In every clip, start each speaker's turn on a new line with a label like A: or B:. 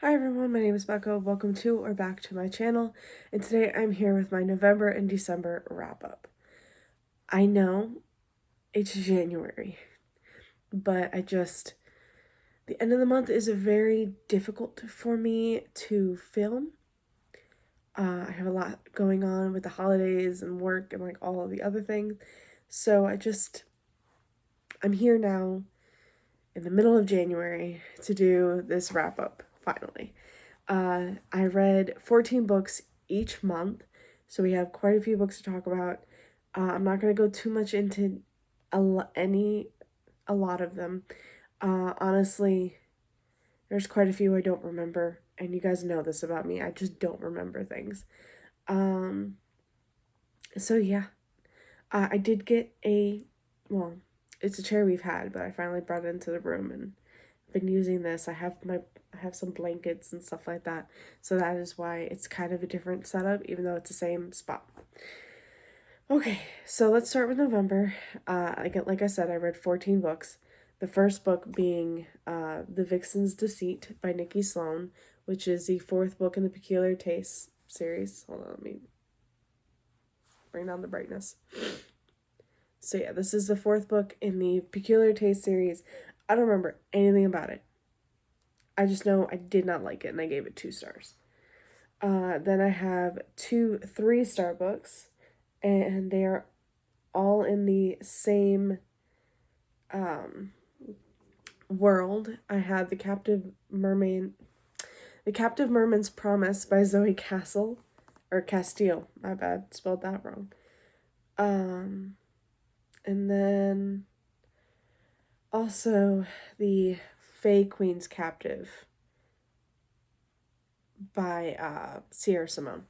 A: Hi everyone, my name is Becca. Welcome to or back to my channel, and today I'm here with my November and December wrap up. I know it's January, but the end of the month is very difficult for me to film. I have a lot going on with the holidays and work and like all of the other things, so I'm here now in the middle of January to do this wrap up finally. I read 14 books each month, so we have quite a few books to talk about. I'm not going to go too much into a lot of them. Honestly, there's quite a few I don't remember, and you guys know this about me. I just don't remember things. Um, so yeah, I did get well, it's a chair we've had, but I finally brought it into the room and been using this. I have some blankets and stuff like that. So that is why it's kind of a different setup, even though it's the same spot. Okay, so let's start with November. Like I said, I read 14 books. The first book being The Vixen's Deceit by Nikki Sloan, which is the fourth book in the Peculiar Taste series. Hold on, let me bring down the brightness. So yeah, this is the fourth book in the Peculiar Taste series. I don't remember anything about it. I just know I did not like it and I gave it 2 stars. Then I have 2 3-star books, and they are all in the same world. I have The Captive Merman's Promise by Zoe Castile. My bad, spelled that wrong. And then also the Fae Queen's Captive by Sierra Simone.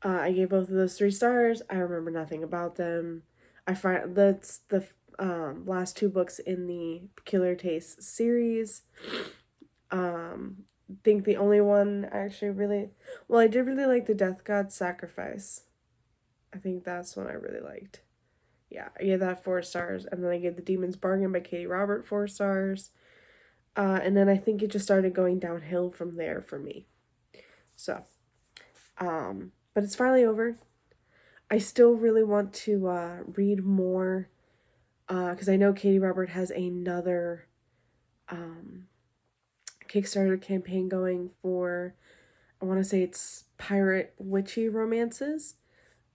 A: I gave both of those 3 stars. I remember nothing about them. I find that's the last 2 books in the Peculiar Taste series. Think the only one I actually I did really like the Death God's Sacrifice. I think that's one I really liked. Yeah, I gave that 4 stars, and then I gave The Demon's Bargain by Katie Robert 4 stars. And then I think it just started going downhill from there for me. So, but it's finally over. I still really want to read more because I know Katie Robert has another Kickstarter campaign going for, I want to say it's pirate witchy romances.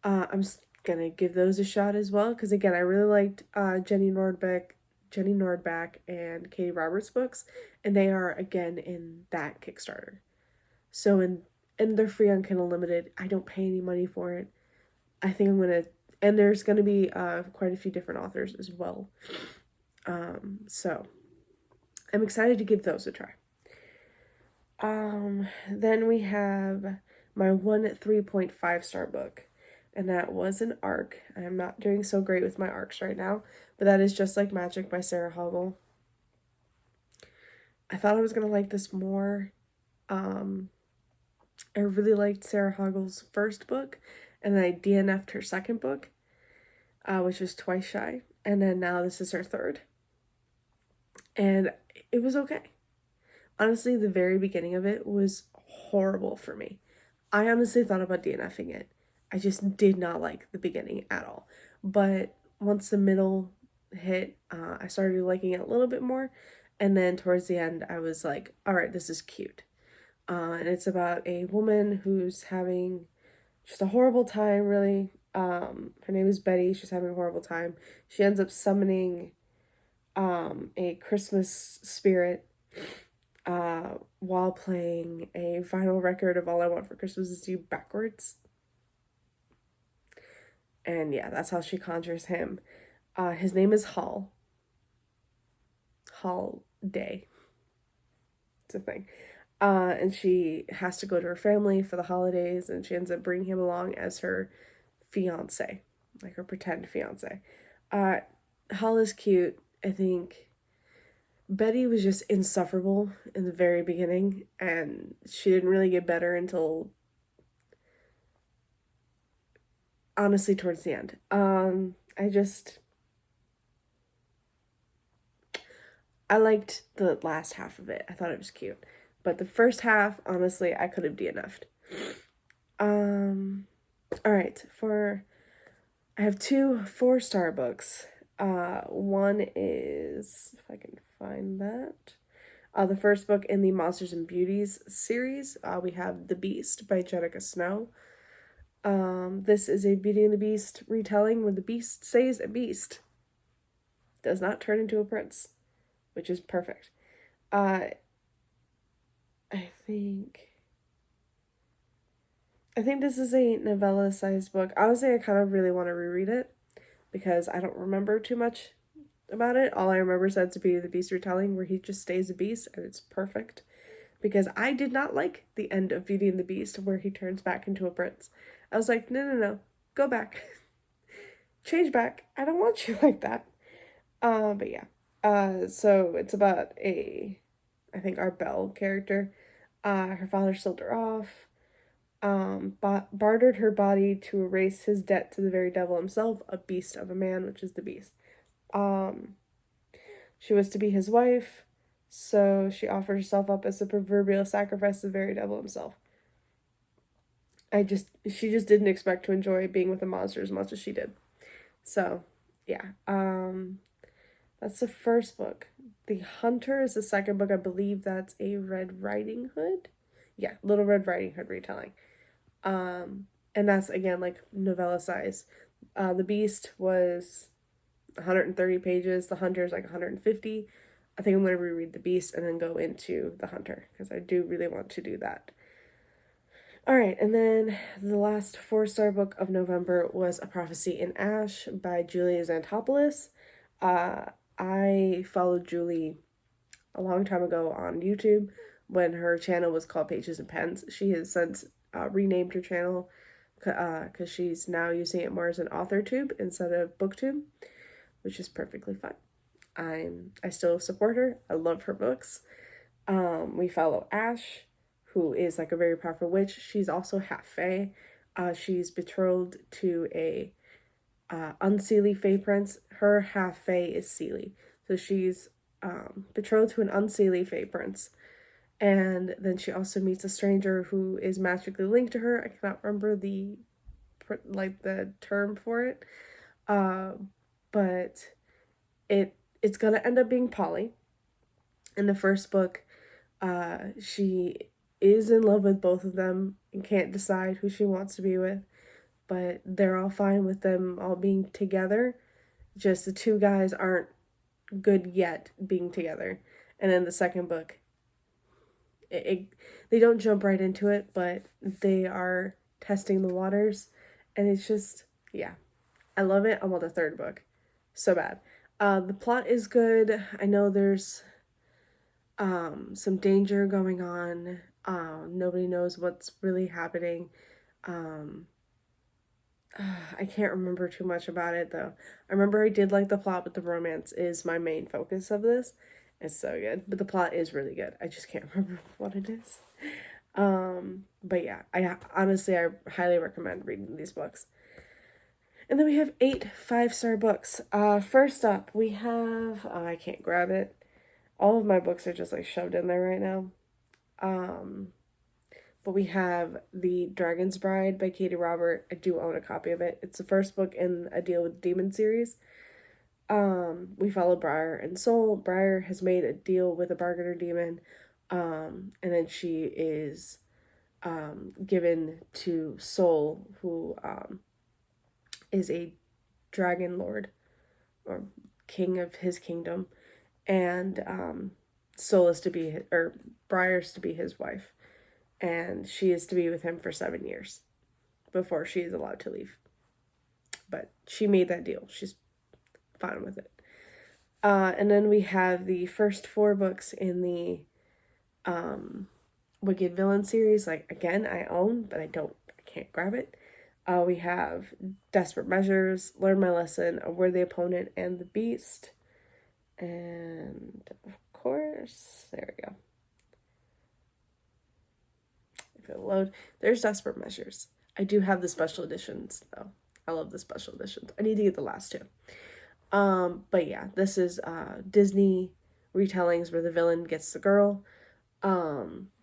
A: I'm gonna give those a shot as well because again, I really liked Jenny Nordback, and Katie Roberts books, and they are again in that Kickstarter. So and they're free on Kindle Limited. I don't pay any money for it. I think I'm gonna, and there's gonna be quite a few different authors as well. So I'm excited to give those a try. Then we have my one 3.5-star book, and that was an ARC. I'm not doing so great with my ARCs right now, but that is Just Like Magic by Sarah Hoggle. I thought I was gonna like this more. I really liked Sarah Hoggle's first book, and then I DNF'd her second book, which was Twice Shy, and then now this is her third. And it was okay. Honestly, the very beginning of it was horrible for me. I honestly thought about DNFing it. I just did not like the beginning at all. But once the middle hit, I started liking it a little bit more. And then towards the end, I was like, all right, this is cute. And it's about a woman who's having just a horrible time, really. Her name is Betty. She's having a horrible time. She ends up summoning a Christmas spirit while playing a vinyl record of All I Want for Christmas Is You backwards. And yeah, that's how she conjures him. His name is Hall. Hall Day. It's a thing. And she has to go to her family for the holidays, and she ends up bringing him along as her fiance, like her pretend fiance. Hall is cute. I think Betty was just insufferable in the very beginning, and she didn't really get better until honestly towards the end. I liked the last half of it. I thought it was cute. But the first half, honestly, I could have DNF'd. All right, I have 2 4-star books. One is, if I can find that, the first book in the Monsters and Beauties series. We have The Beast by Jenica Snow. This is a Beauty and the Beast retelling where the Beast stays a beast, does not turn into a prince, which is perfect. I think this is a novella-sized book. Honestly, I kind of really want to reread it because I don't remember too much about it. All I remember is that it's a Beauty and the Beast retelling where he just stays a beast, and it's perfect. Because I did not like the end of Beauty and the Beast where he turns back into a prince. I was like, no, go back. Change back. I don't want you like that. But yeah. So it's about I think our Belle character. Her father sold her off. Bartered her body to erase his debt to the very devil himself, a beast of a man, which is the Beast. She was to be his wife, so she offered herself up as the proverbial sacrifice to the very devil himself. She just didn't expect to enjoy being with a monster as much as she did. So, yeah. That's the first book. The Hunter is the second book. I believe that's a Red Riding Hood. Yeah, Little Red Riding Hood retelling. And that's, again, like, novella size. The Beast was 130 pages. The Hunter is like 150. I think I'm going to reread The Beast and then go into The Hunter because I do really want to do that. All right, and then the last 4-star book of November was A Prophecy in Ash by Julia Xanthopoulos. I followed Julie a long time ago on YouTube when her channel was called Pages and Pens. She has since renamed her channel because she's now using it more as an author tube instead of booktube, which is perfectly fine. I still support her. I love her books. We follow Ash, who is like a very powerful witch. She's also half fae. She's betrothed to a unseelie fae prince. Her half fae is Seelie. So she's betrothed to an unseelie fae prince. And then she also meets a stranger who is magically linked to her. I cannot remember the term for it. But it's gonna end up being Polly. In the first book, she is in love with both of them and can't decide who she wants to be with, but they're all fine with them all being together. Just the 2 guys aren't good yet being together. And in the second book, they don't jump right into it, but they are testing the waters, and it's just, yeah, I love it. I want the 3rd book so bad. The plot is good. I know there's some danger going on. Nobody knows what's really happening. I can't remember too much about it though. I remember I did like the plot, but the romance is my main focus of this. It's so good, but the plot is really good. I just can't remember what it is. But yeah, I highly recommend reading these books. And then we have 8 5-star books. First up, we have, I can't grab it. All of my books are just like shoved in there right now. But we have The Dragon's Bride by Katie Robert. I do own a copy of it. It's the first book in A Deal with Demon series. We follow Briar and Soul. Briar has made a deal with a bargainer demon, and then she is given to Soul, who is a dragon lord or king of his kingdom, and Soul is to be Briar's to be his wife, and she is to be with him for 7 years before she is allowed to leave. But she made that deal. She's fine with it. And then we have the first 4 books in the Wicked Villain series. Like, again, I own, but I can't grab it. We have Desperate Measures, Learn My Lesson, A Worthy Opponent, and The Beast. And, of course, there we go. If it'll load, there's Desperate Measures. I do have the special editions, though. I love the special editions. I need to get the last 2. But yeah, this is Disney retellings where the villain gets the girl.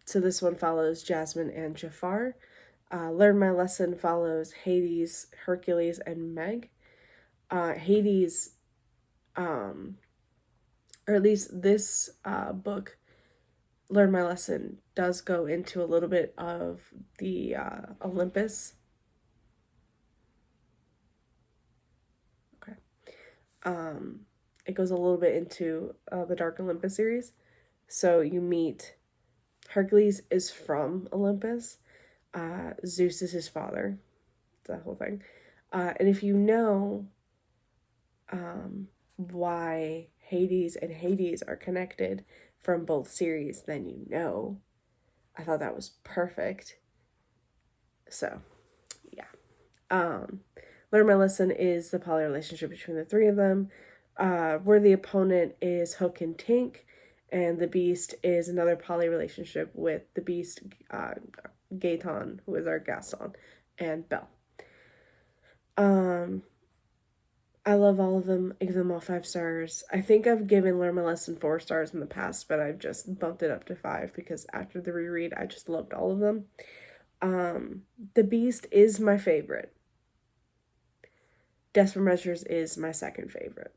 A: So this one follows Jasmine and Jafar. Learn My Lesson follows Hades, Hercules, and Meg. Hades, or at least this book, Learn My Lesson, does go into a little bit of the Olympus. Okay. It goes a little bit into the Dark Olympus series. So you meet Hercules is from Olympus. Zeus is his father. That whole thing. And if you know why Hades and Hades are connected from both series, then you know. I thought that was perfect. So, yeah. Learn My Lesson is the poly relationship between the three of them, where the opponent is Hook and Tink, and the Beast is another poly relationship with the Beast, Gaetan, who is our Gaston, and Belle. I love all of them. I give them all 5 stars. I think I've given Learn My Lesson 4 stars in the past, but I've just bumped it up to 5 because after the reread, I just loved all of them. The Beast is my favorite. Desperate Measures is my second favorite.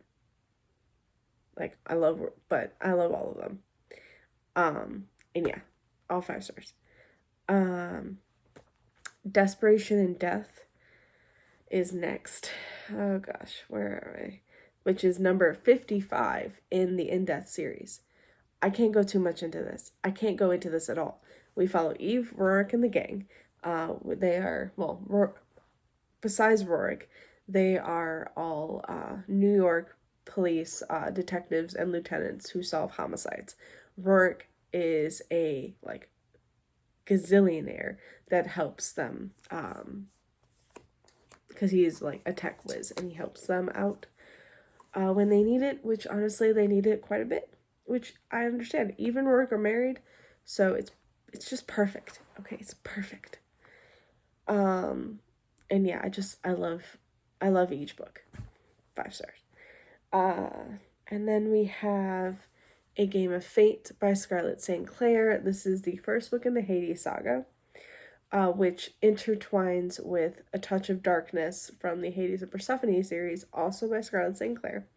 A: Like, I love all of them. And yeah, all 5 stars. Desperation in Death is next. Oh gosh, where are we? Which is number 55 in the In Death series. I can't go too much into this. I can't go into this at all. We follow Eve, Rorik, and the gang. They are, well, besides Rorik, they are all New York police detectives and lieutenants who solve homicides. Rorik is a, like, gazillionaire that helps them because he's like a tech whiz and he helps them out when they need it, which honestly they need it quite a bit, which I understand. Even Rorik are married, so it's just perfect. Okay, it's perfect. And yeah, I love each book. 5 stars. And then we have A Game of Fate by Scarlett St. Clair. This is the first book in the Hades saga, which intertwines with A Touch of Darkness from the Hades of Persephone series, also by Scarlett St. Clair.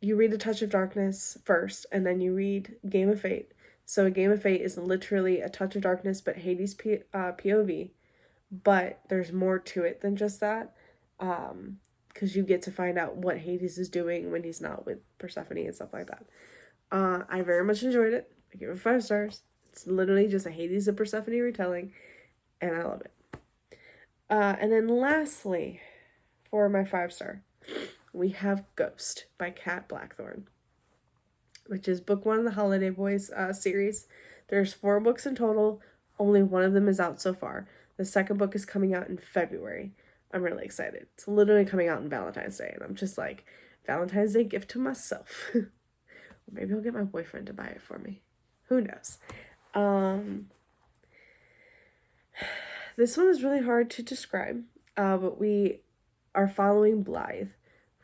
A: You read A Touch of Darkness first, and then you read Game of Fate. So A Game of Fate is literally A Touch of Darkness, but Hades POV. But there's more to it than just that, because you get to find out what Hades is doing when he's not with Persephone and stuff like that. I very much enjoyed it. I give it 5 stars. It's literally just a Hades of Persephone retelling, and I love it. And then lastly, for my 5 star, we have Ghost by Kat Blackthorne, which is book 1 of the Holiday Boys series. There's 4 books in total. Only one of them is out so far. The second book is coming out in February. I'm really excited. It's literally coming out on Valentine's Day, and I'm just like, Valentine's Day gift to myself. Maybe I'll get my boyfriend to buy it for me. Who knows? This one is really hard to describe, but we are following Blythe,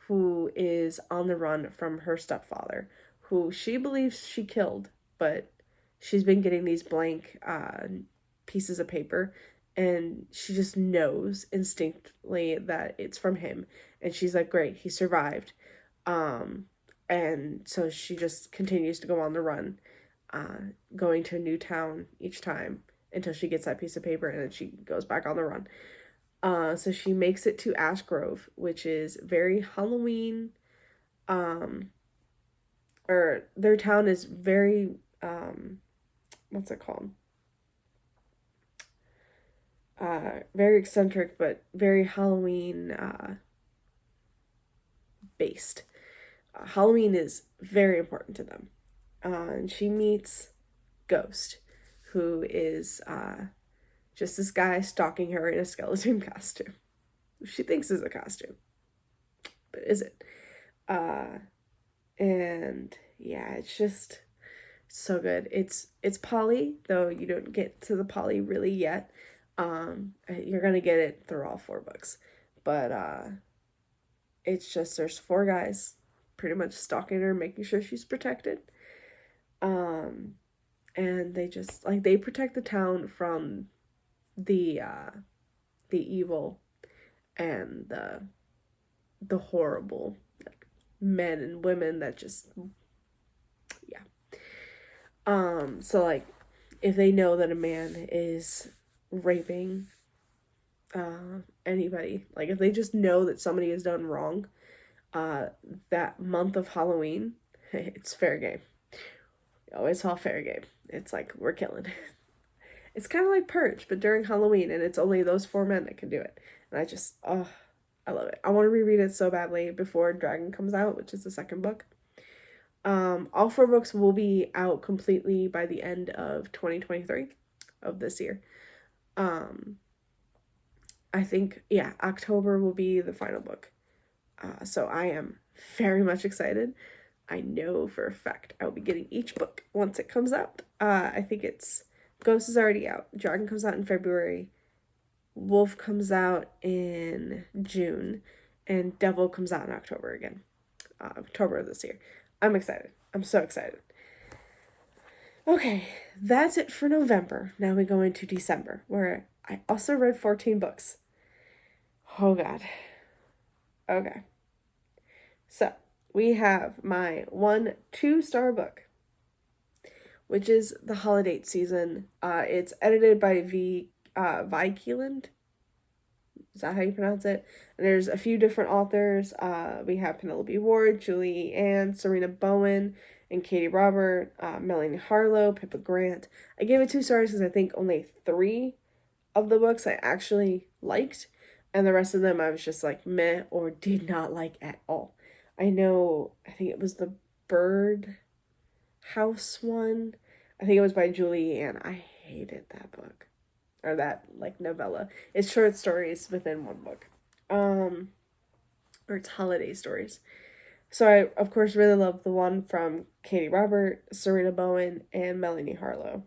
A: who is on the run from her stepfather, who she believes she killed, but she's been getting these blank pieces of paper, and she just knows instinctively that it's from him, and she's like, great, he survived. And so she just continues to go on the run, going to a new town each time until she gets that piece of paper, and then she goes back on the run. So she makes it to Ash Grove, which is very Halloween, or their town is very, what's it called? Very eccentric, but very Halloween, based. Halloween is very important to them. And she meets Ghost, who is, just this guy stalking her in a skeleton costume. She thinks is a costume, but is it? And yeah, it's just so good. It's poly, though you don't get to the poly really yet. You're gonna get it through all 4 books, but it's just there's 4 guys pretty much stalking her, making sure she's protected. and they just, like, they protect the town from the evil and the horrible, like, men and women that just, yeah. So, like, if they know that a man is raping anybody, like, if they just know that somebody has done wrong, that month of Halloween, it's fair game. You always saw fair game. It's like, we're killing. It's kind of like Purge, but during Halloween, and it's only those 4 men that can do it. And I just, oh, I love it. I want to reread it so badly before Dragon comes out, which is the second book. All 4 books will be out completely by the end of 2023 of this year. I think, yeah, October will be the final book. So I am very much excited. I know for a fact I'll be getting each book once it comes out. I think it's Ghost is already out. Dragon comes out in February. Wolf comes out in June. And Devil comes out in October again. October of this year. I'm excited. I'm so excited. Okay, that's it for November. Now we go into December, where I also read 14 books. Oh, God. Okay. So, we have my 2-star book, which is The Holiday Season. It's edited by Vi Keeland. Is that how you pronounce it? And there's a few different authors. We have Penelope Ward, Julie Ann, Serena Bowen, and Katie Robert, Melanie Harlow, Pippa Grant. I gave it 2 stars because I think only 3 of the books I actually liked, and the rest of them I was just like meh or did not like at all. I think it was the Bird House one. I think it was by Julie Ann. I hated that book. Or that, like, novella. It's short stories within one book. Or it's holiday stories. So I, of course, really love the one from Katie Robert, Serena Bowen, and Melanie Harlow.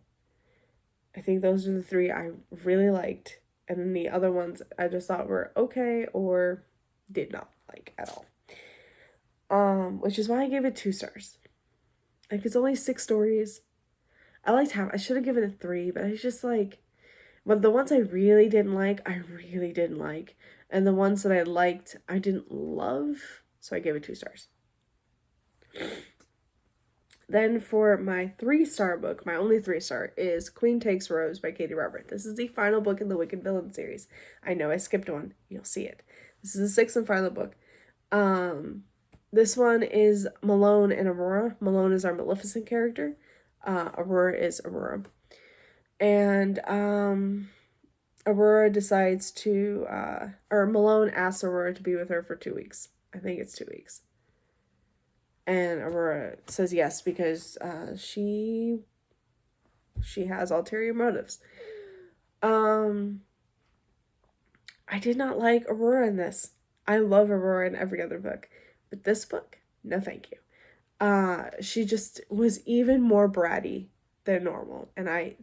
A: I think those are the 3 I really liked. And then the other ones I just thought were okay or did not like at all. Which is why I gave it 2 stars. Like, it's only 6 stories. I should have given it 3, but I was just like, but the ones I really didn't like. And the ones that I liked, I didn't love. So I gave it 2 stars. Then for my 3-star book, my only 3-star is Queen Takes Rose by Katie Robert. This is the final book in the Wicked Villain series. I know I skipped one. You'll see it. This is the 6th and final book. This one is Malone and Aurora. Malone is our Maleficent character. Aurora is Aurora. And Aurora decides to, or Malone asks Aurora to be with her for 2 weeks. I think it's 2 weeks. And Aurora says yes because she has ulterior motives. I did not like Aurora in this. I love Aurora in every other book. But this book, no thank you. She just was even more bratty than normal. And I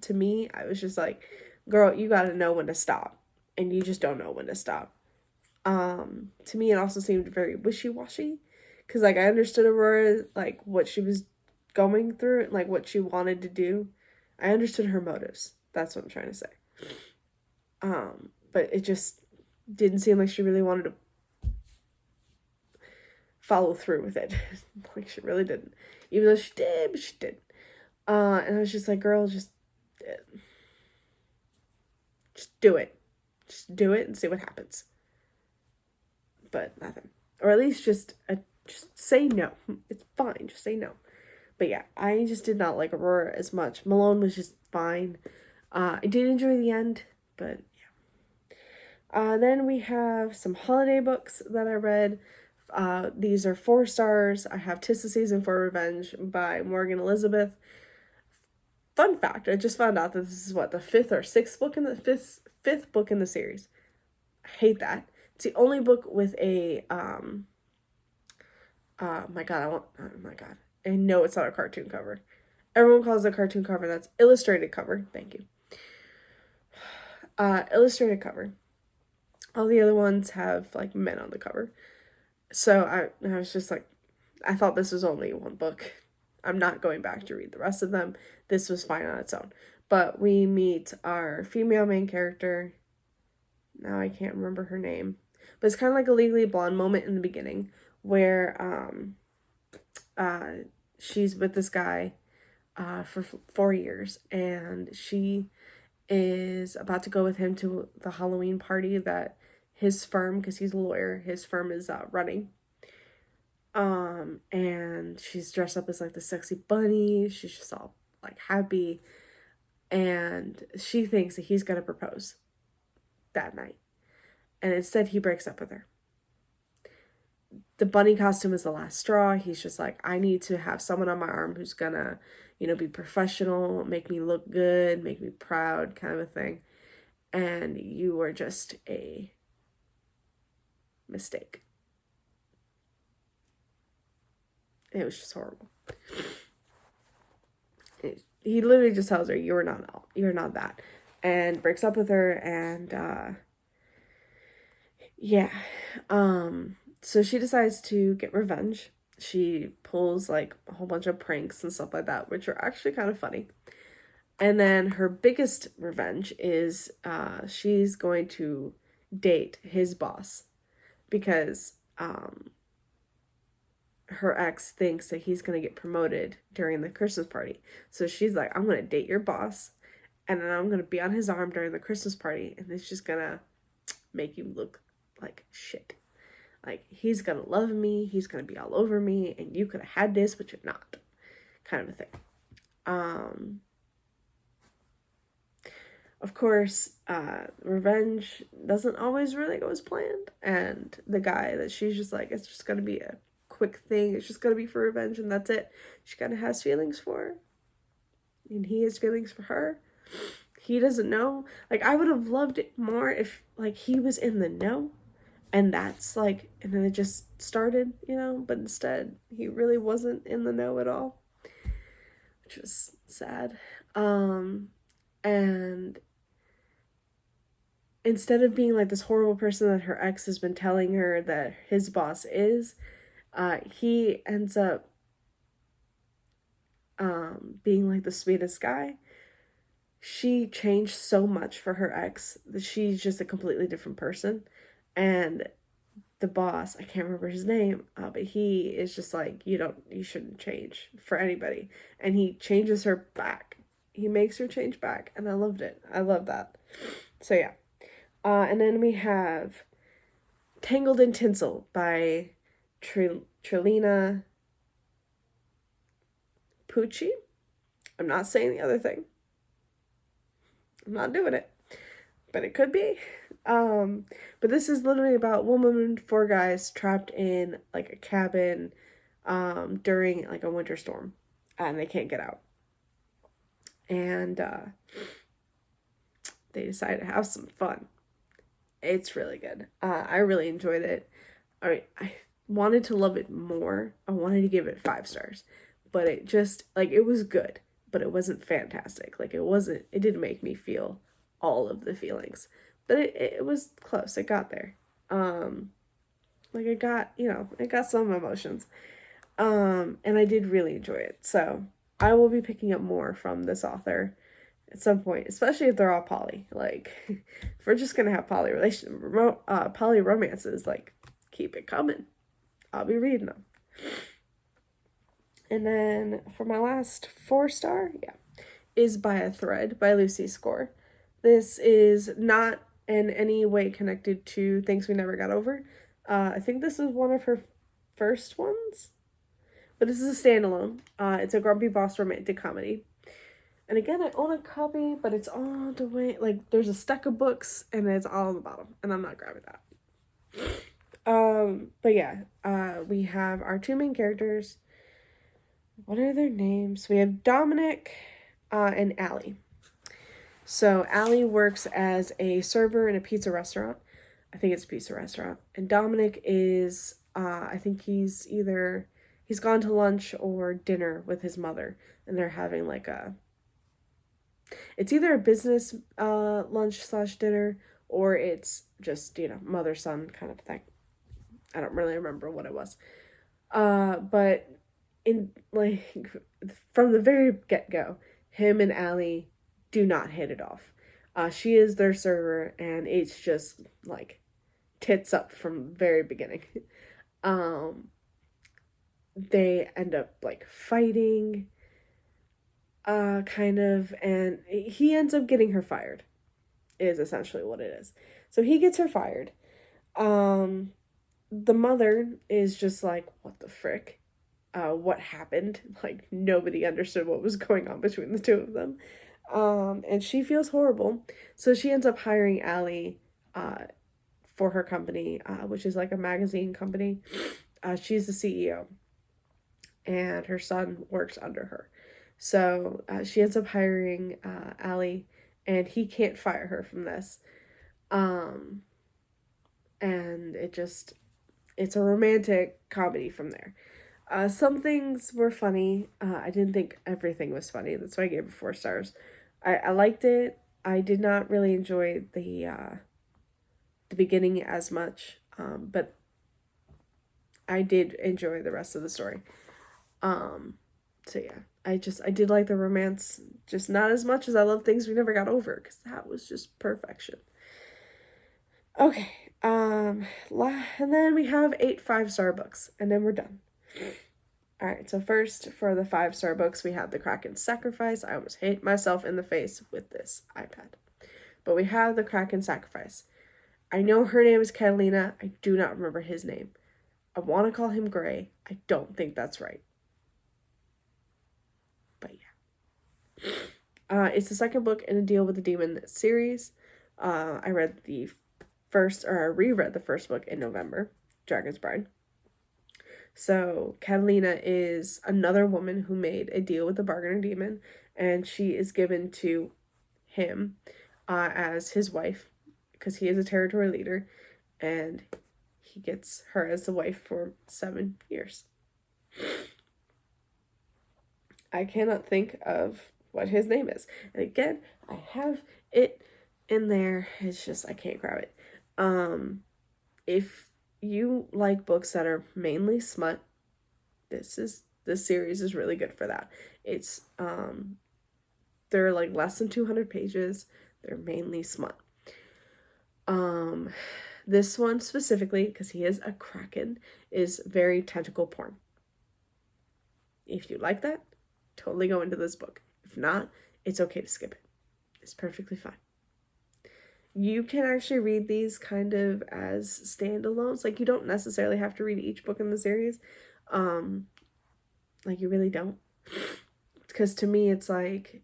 A: was just like, girl, you gotta know when to stop. And you just don't know when to stop. To me, it also seemed very wishy-washy. Because, like, I understood Aurora, like, what she was going through, like, what she wanted to do. I understood her motives. That's what I'm trying to say. But it just didn't seem like she really wanted to follow through with it. Like, she really didn't. Even though she did, but she didn't. And I was just like, girl, just do it. Just do it and see what happens. But nothing. Or at least just say no. It's fine. Just say no. But yeah, I just did not like Aurora as much. Malone was just fine. I did enjoy the end, but yeah. Then we have some holiday books that I read. These are 4 stars. I have 'Tis the Season for Revenge by Morgan Elizabeth. Fun fact, I just found out that this is what, the 5th or 6th book in the fifth book in the series. I hate that. It's the only book with a oh my god, I know it's not a cartoon cover. Everyone calls it a cartoon cover. That's illustrated cover. Thank you. Illustrated cover. All the other ones have, like, men on the cover. So I was just like, I thought this was only one book. I'm not going back to read the rest of them. This was fine on its own. But we meet our female main character. Now I can't remember her name. But it's kind of like a Legally Blonde moment in the beginning where she's with this guy for 4 years, and she is about to go with him to the Halloween party that his firm, because he's a lawyer, his firm is running. And she's dressed up as like the sexy bunny. She's just all like happy, and she thinks that he's gonna propose that night, and instead he breaks up with her. The bunny costume is the last straw. He's just like, I need to have someone on my arm who's gonna, be professional, make me look good, make me proud, kind of a thing. And you were just a mistake. It was just horrible. He literally just tells her, you're not that. And breaks up with her, and yeah. So she decides to get revenge. She pulls like a whole bunch of pranks and stuff like that, which are actually kind of funny. And then her biggest revenge is she's going to date his boss, because her ex thinks that he's going to get promoted during the Christmas party. So she's like, I'm going to date your boss, and then I'm going to be on his arm during the Christmas party, and it's just going to make you look like shit. Like, he's going to love me, he's going to be all over me, and you could have had this, but you're not. Kind of a thing. Of course, revenge doesn't always really go as planned, and the guy that she's just like, it's just going to be a quick thing, it's just going to be for revenge, and that's it. She kind of has feelings for her, and he has feelings for her. He doesn't know. Like, I would have loved it more if, like, he was in the know, and that's, like, and then it just started, but instead, he really wasn't in the know at all, which was sad. And instead of being, like, this horrible person that her ex has been telling her that his boss is, he ends up being, like, the sweetest guy. She changed so much for her ex that she's just a completely different person. And the boss, I can't remember his name, but he is just like, you shouldn't change for anybody. And he changes her back. He makes her change back, and I loved it. I love that. So yeah. And then we have Tangled in Tinsel by Trilina Pucci. I'm not saying the other thing. I'm not doing it, but it could be. But this is literally about one woman and 4 guys trapped in like a cabin during like a winter storm, and they can't get out. And they decide to have some fun. It's really good. I really enjoyed it. I wanted to love it more. I wanted to give it 5 stars, but it just, like, it was good, but it wasn't fantastic. Like, it didn't make me feel all of the feelings, but it was close. It got there. Like, it got some emotions. And I did really enjoy it. So I will be picking up more from this author at some point, especially if they're all poly. Like, if we're just gonna have poly romances, like, keep it coming. I'll be reading them. And then for my last 4-star, is By a Thread by Lucy Score. This is not in any way connected to Things We Never Got Over. I think this is one of her first ones, but this is a standalone. It's a grumpy boss romantic comedy. And again, I own a copy, but it's all the way, like, there's a stack of books, and it's all on the bottom, and I'm not grabbing that. But yeah, we have our 2 main characters. What are their names? We have Dominic and Allie. So Allie works as a server in a pizza restaurant. I think it's a pizza restaurant. And Dominic is, I think he's gone to lunch or dinner with his mother, and they're having like it's either a business lunch / dinner, or it's just, mother-son kind of thing. I don't really remember what it was. But in like from the very get-go, him and Allie do not hit it off. She is their server, and it's just like tits up from the very beginning. um they end up like fighting, kind of, and he ends up getting her fired, is essentially what it is. So he gets her fired. um the mother is just like, what the frick? What happened? Like, nobody understood what was going on between the two of them. And she feels horrible. So she ends up hiring Allie for her company, which is like a magazine company. She's the CEO, and her son works under her. So she ends up hiring Allie, and he can't fire her from this. Um, and it's a romantic comedy from there. Some things were funny. I didn't think everything was funny. That's why I gave it 4 stars. I liked it. I did not really enjoy the beginning as much, but I did enjoy the rest of the story. Um, so yeah, I did like the romance, just not as much as I love Things We Never Got Over, because that was just perfection. Okay, and then we have 8 5-star books, and then we're done. All right, so first for the 5-star books, we have The Kraken Sacrifice. I almost hit myself in the face with this iPad. But we have The Kraken Sacrifice. I know her name is Catalina. I do not remember his name. I want to call him Gray. I don't think that's right. But yeah. It's the second book in a Deal with the Demon series. I read the I reread the first book in November, Dragon's Bride. So Catalina is another woman who made a deal with the Bargainer Demon, and she is given to him as his wife, because he is a territory leader, and he gets her as the wife for 7 years. I cannot think of what his name is. And again, I have it in there. It's just I can't grab it. If you like books that are mainly smut, this series is really good for that. It's they're like less than 200 pages. They're mainly smut. This one specifically, because he is a kraken, is very tentacle porn. If you like that, totally go into this book. If not, it's okay to skip it. It's perfectly fine. You can actually read these kind of as standalones. Like, you don't necessarily have to read each book in the series. Like, you really don't. Because to me, it's like,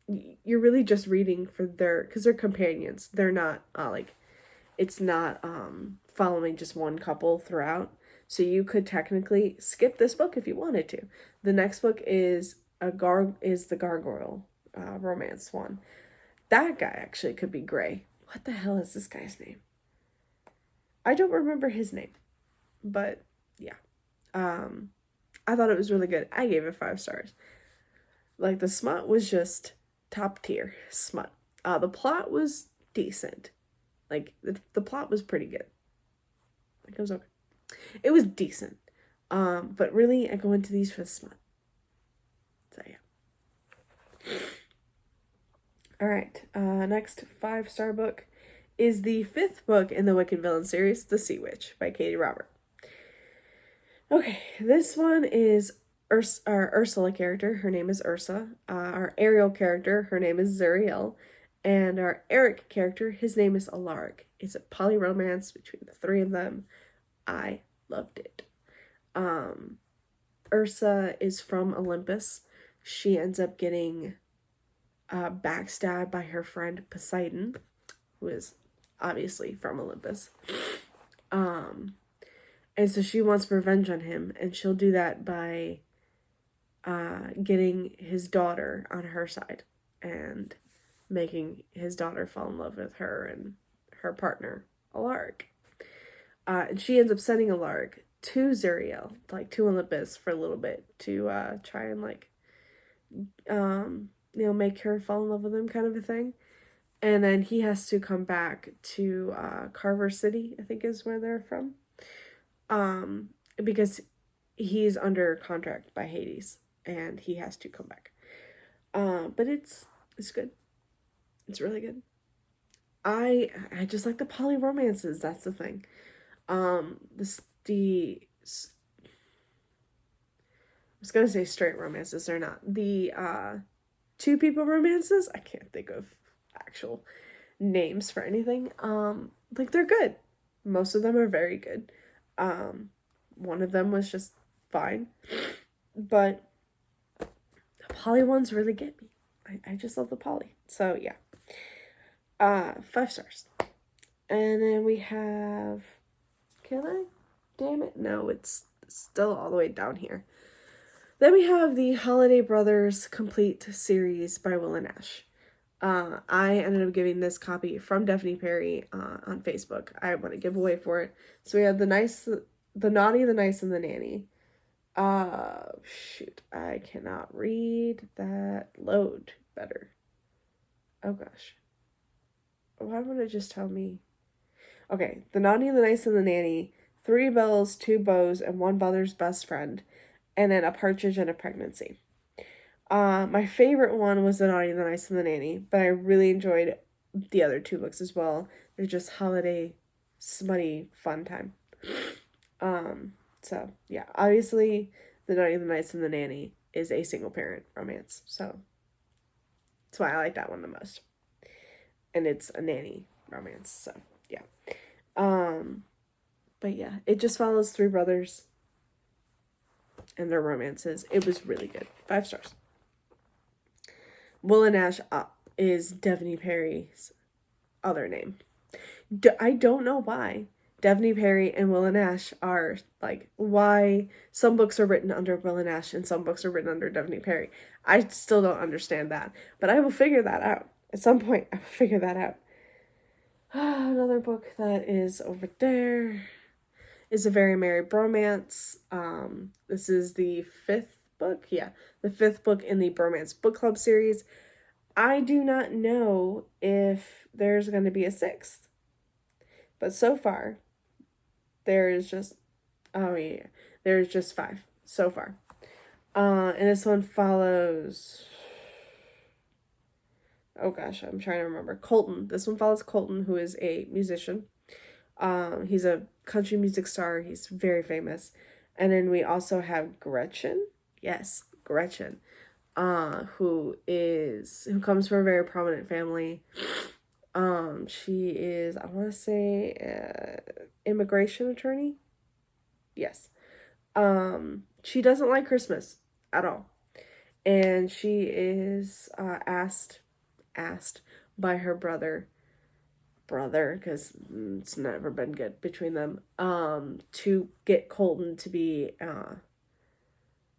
A: you're really just reading for because they're companions. They're not, it's not following just one couple throughout. So you could technically skip this book if you wanted to. The next book is the Gargoyle romance one. That guy actually could be Gray. What the hell is this guy's name? I don't remember his name, but yeah. I thought it was really good. I gave it 5 stars. Like, the smut was just top tier smut. The plot was decent. Like, the plot was pretty good. Like, it was okay. It was decent. But really, I go into these for the smut. So yeah. All right. Next 5-star book is the 5th book in the Wicked Villain series, The Sea Witch by Katie Robert. Okay, this one is our Ursula character. Her name is Ursa. Our Ariel character, her name is Zuriel. And our Eric character, his name is Alaric. It's a poly romance between the 3 of them. I loved it. Ursa is from Olympus. She ends up getting backstabbed by her friend Poseidon, who is obviously from Olympus. And so she wants revenge on him, and she'll do that by getting his daughter on her side and making his daughter fall in love with her and her partner, Alaric. And she ends up sending Alaric to Zuriel, like to Olympus for a little bit to try and make her fall in love with him, kind of a thing. And then he has to come back to Carver City, I think is where they're from. Because he's under contract by Hades, and he has to come back. But it's good. It's really good. I just like the poly romances. That's the thing. The I was gonna say straight romances. They're not. The two people romances. I can't think of actual names for anything. Like they're good. Most of them are very good. One of them was just fine, but the poly ones really get me. I just love the poly. So yeah. 5 stars. And then we have, can I? Damn it. No, it's still all the way down here. Then we have the Holiday Brothers Complete Series by Will and Ash. I ended up giving this copy from Daphne Perry on Facebook. I want to give away for it. So we have the Naughty, the Nice, and the Nanny. Shoot, I cannot read that. Load better. Oh gosh. Why would it just tell me? Okay, the Naughty, the Nice, and the Nanny. 3 bells, 2 bows, and 1 brother's best friend. And then a partridge and a pregnancy. My favorite one was The Naughty, the Nice, and the Nanny, but I really enjoyed the other 2 books as well. They're just holiday, smutty, fun time. So yeah, obviously, The Naughty, the Nice, and the Nanny is a single parent romance, so that's why I like that one the most. And it's a nanny romance, so yeah. But yeah, it just follows 3 brothers and their romances. It was really good. 5 stars. Will and Ash is Daphne Perry's other name. I don't know why Daphne Perry and Will and Ash are like, why some books are written under Will and Ash and some books are written under Daphne Perry. I still don't understand that, but I will figure that out. At some point, I will figure that out. Another book that is over there is A Very Merry Bromance. This is the 5th book. Yeah, the 5th book in the Bromance Book Club series. I do not know if there's going to be a 6th. But so far, there's just 5 so far. And this one follows, oh gosh, I'm trying to remember. Colton. This one follows Colton, who is a musician. He's a country music star. He's very famous. And then we also have Gretchen. Yes, Gretchen. Who comes from a very prominent family. She is, I want to say, immigration attorney. Yes. She doesn't like Christmas at all. And she is asked by her brother, because it's never been good between them, to get Colton to be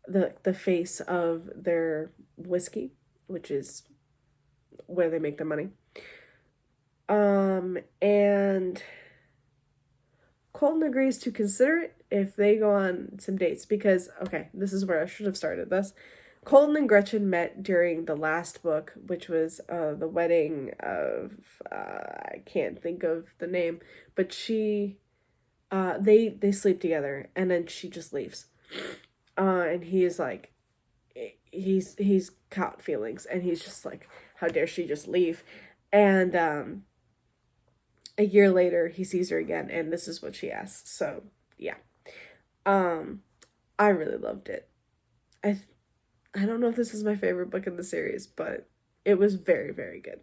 A: the face of their whiskey, which is where they make their money. And Colton agrees to consider it if they go on some dates, because, okay, this is where I should have started this. Colton and Gretchen met during the last book, which was the wedding of, I can't think of the name, but they sleep together, and then she just leaves. And he is like, he's caught feelings, and he's just like, how dare she just leave? And a year later, he sees her again, and this is what she asks. So yeah, I really loved it. I don't know if this is my favorite book in the series, but it was very, very good.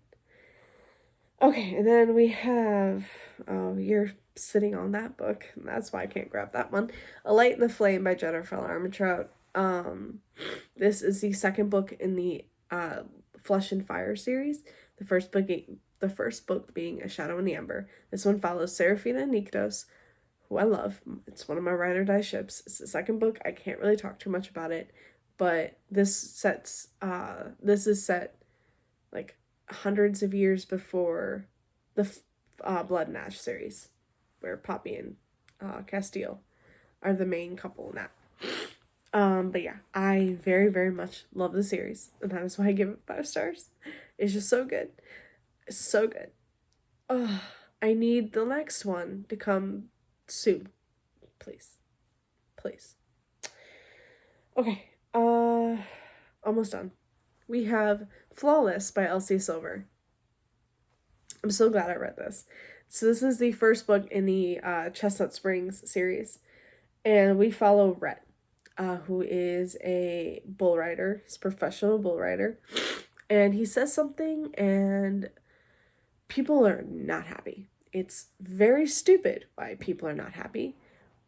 A: Okay, and then we have, you're sitting on that book, and that's why I can't grab that one. A Light in the Flame by Jennifer Armentrout. This is the 2nd book in the Flesh and Fire series. The first book being A Shadow in the Ember. This one follows Seraphina and Nyktos, who I love. It's one of my ride or die ships. It's the 2nd book. I can't really talk too much about it, but this is set like hundreds of years before the Blood and Ash series, where Poppy and Castile are the main couple in that. But yeah, I very, very much love the series, and that is why I give it 5 stars. It's just so good. It's so good. I need the next one to come soon. Please. Please. Okay, almost done. We have Flawless by Elsie Silver. I'm so glad I read this. So this is the first book in the Chestnut Springs series, and we follow Rhett, who is a bull rider. He's a professional bull rider, and he says something, and people are not happy. It's very stupid why people are not happy,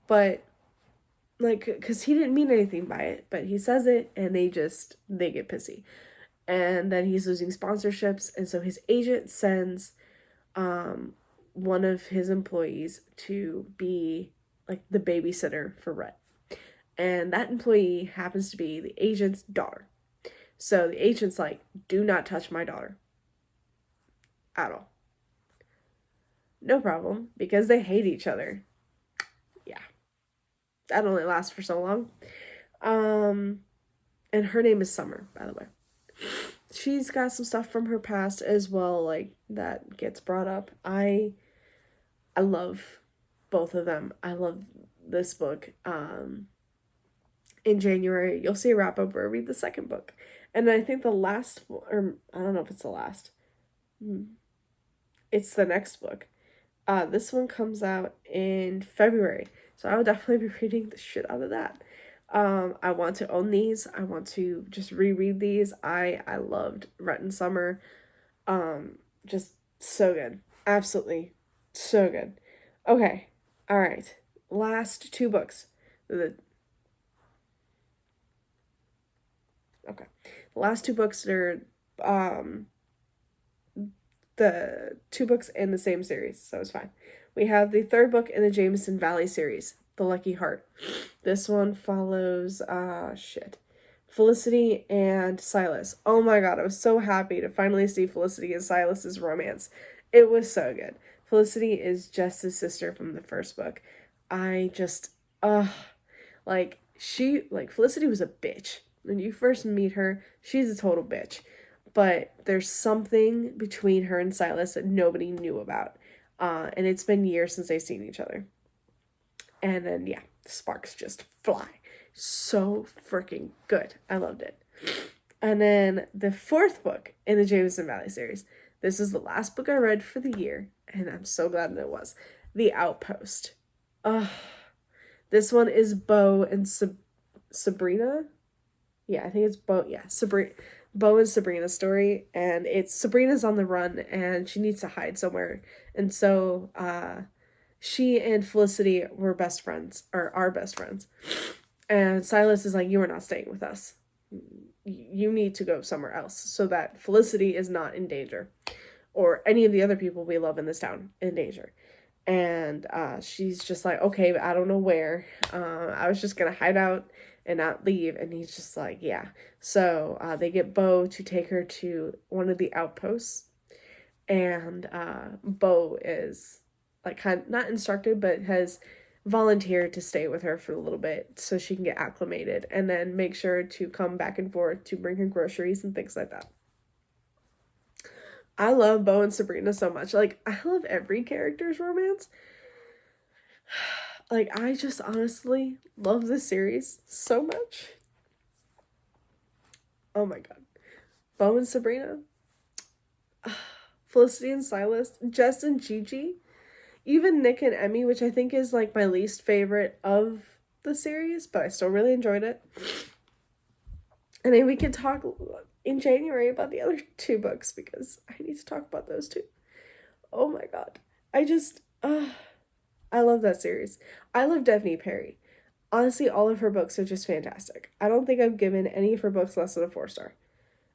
A: but like, because he didn't mean anything by it, but he says it, and they get pissy. And then he's losing sponsorships, and so his agent sends one of his employees to be like the babysitter for Rhett. And that employee happens to be the agent's daughter. So the agent's like, do not touch my daughter at all. No problem, because they hate each other. Yeah, that only lasts for so long. And her name is Summer, by the way. She's got some stuff from her past as well, like that gets brought up. I love both of them. I love this book. In January, you'll see a wrap up where I read the second book. And I think the last, or I don't know if it's the last. It's the next book. This one comes out in February. So I will definitely be reading the shit out of that. I want to own these. I want to just reread these. I loved Rhett and Summer. Just so good. Absolutely so good. Okay. All right. Last two books. The last two books are the two books in the same series, so it's fine. We have the third book in the Jameson Valley series, The Lucky Heart. This one follows Felicity and Silas. Oh my god, I was so happy to finally see Felicity and Silas's romance. It was so good. Felicity is Jess's sister from the first book. I just Felicity was a bitch. When you first meet her, she's a total bitch. But there's something between her and Silas that nobody knew about. And it's been years since they've seen each other. And then, yeah, sparks just fly. So freaking good. I loved it. And then the fourth book in the Jameson Valley series. This is the last book I read for the year, and I'm so glad that it was. The Outpost. This one is Bo and Sabrina. Yeah, I think it's Bo. Yeah, Bo and Sabrina's story, and it's Sabrina's on the run, and she needs to hide somewhere, and so she and Felicity were best friends, or are best friends, and Silas is like, you are not staying with us. You need to go somewhere else so that Felicity is not in danger, or any of the other people we love in this town in danger. And she's just like, okay, but I don't know where. I was just gonna hide out and not leave. And he's just like, yeah. So they get Bo to take her to one of the outposts, and Bo is like kind of not instructed, but has volunteered to stay with her for a little bit so she can get acclimated, and then make sure to come back and forth to bring her groceries and things like that. I love Bo and Sabrina so much. Like, I love every character's romance. Like, I just honestly love this series so much. Oh my god. Bo and Sabrina. Felicity and Silas. Jess and Gigi. Even Nick and Emmy, which I think is like my least favorite of the series, but I still really enjoyed it. And then we can talk in January about the other two books, because I need to talk about those too. Oh my god. I love that series. I love Devney Perry. Honestly, all of her books are just fantastic. I don't think I've given any of her books less than a 4-star.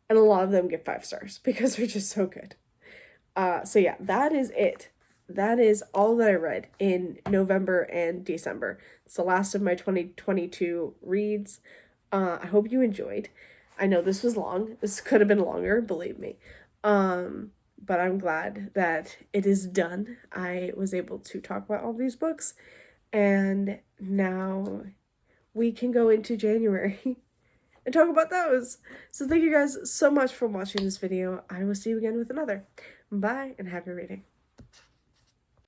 A: And a lot of them get 5 stars because they're just so good. So yeah, that is it. That is all that I read in November and December. It's the last of my 2022 reads. I hope you enjoyed. I know this was long. This could have been longer, believe me. But I'm glad that it is done. I was able to talk about all these books, and now we can go into January and talk about those. So thank you guys so much for watching this video. I will see you again with another. Bye, and happy reading.